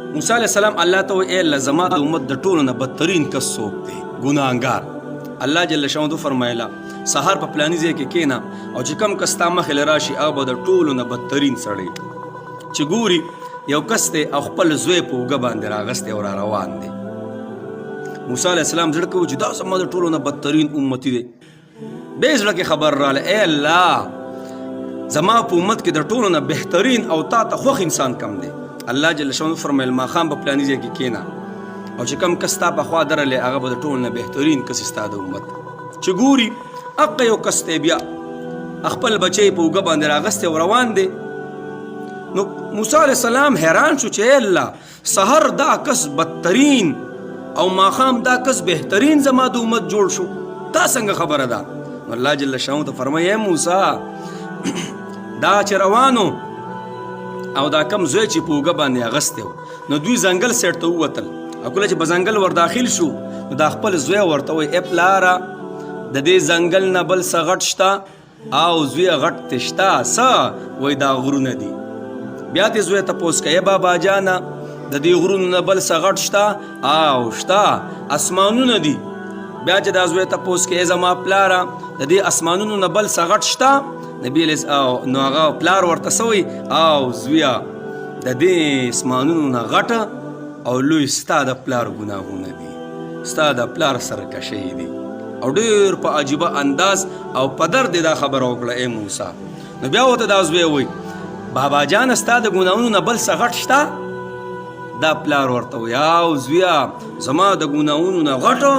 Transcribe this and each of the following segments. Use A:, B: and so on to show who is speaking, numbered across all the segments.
A: موسی علیہ السلام الله ته وی الله زما د امت د ټولو نه بدترین کس څوک دی ګناهګار الله جل شانه فرمایلا سحر په پلاني ځای کې کینا او چې کم کس تا مخې له راشي هغه به د ټولو نه بدترین سړی چې ګوري یو کس دی او خپل زوی په اوږه باندې راغستی او را روان دی موسی علیہ السلام زړه کې و چې دا زما د ټولو نه بدترین امتي دی بیا زړه کې خبر راغله ای الله زما په امت کې د ټولو نه بهترین او تا ته خوښ انسان کم دی الله جل شانه فرمایل ماښام په پلاني ځای کې کینا او چې کم کس تا په خوا درلې هغه به د ټولو نه بهترین کس ستا د امت چې ګوري هغه یو کس دی بیا خپل بچی په اوږه باندې راغستی او روان دی نو موسی علیہ السلام حیران شو چې الله سحر دا کس بدترین او ماښام دا کس بهترین زما د امت جوړ شو دا څنګه خبره ده الله جل شانه ته فرمایي موسی دا چې روانو او دا کم زوی چې په اوږه باندې اغستی و نو دوی ځنګل سیټ ته ووتل او کله چې په ځنګل ور داخل شو نو دا خپل زوی ورته وایي ای پلاره د دې ځنګل نه بل څه غټ شته او زویه غټ تې شته څه وایي دا غرونه دي بیا دې زوی تپوس کوي بابا جانه د دې غرونو نه بل څه غټ شته او شته اسمانونه دي بیا چې دا زوی تپوس کوي زما پلاره د دې اسمانونو نه بل څه غټ شته نبی او نو هغه پلار ورته سوی او زویا د دې اسمانونو نه غټه او لوی ستا د پلار ګناهونه دي ستا د پلار سرکشي دي او ډېر په عجیبه انداز او په درد دا خبره وکړه ای موسی نو بیا ورته دا زوی وایي بابا جان ستا د ګناهونو نه بل څه غټ شته دا پلار ورته وایي او زویا زما د ګناهونو نه غټه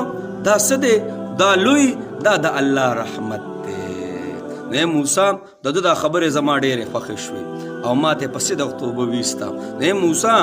A: دا څه دی دا لوی دا د الله رحمت نه موسی د دا خبرې زما ډېرې خوښې شوې او ما ته په صدق توبه ویسته نه موسی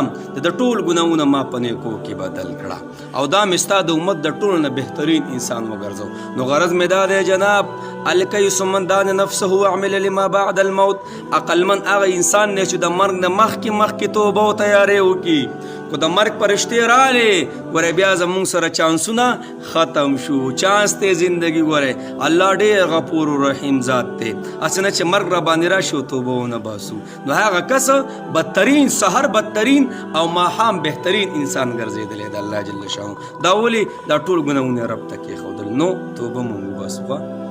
A: د ټول ګناهونه ما په نیکو کې بدل کړه او دا مې ستا د امت د ټولو نه بهترین انسان وګرځو نو غرض مې دا دی جناب الکیس من دان نفسه وعمل لما بعد الموت عقلمن هغه انسان دی چې د مرګ نه مخکې توبه او تیاری وکړي خو د مرګ پرشتې راغلې ګورې بیا زموږ سره چانسونه ختم شو چانس ته زندگی ګورې الله ډېر غفور رحیم ذات دی اسنه چې مرګ را باندې راشي او توبه ونه باسو نو هغه کس بدترین سحر بدترین او ماښام بهترین انسان ګرځېدلی د الله جل شانه دا ولې دا ټول ګناهونه رب ته کېښودل نو توبه مو وباسو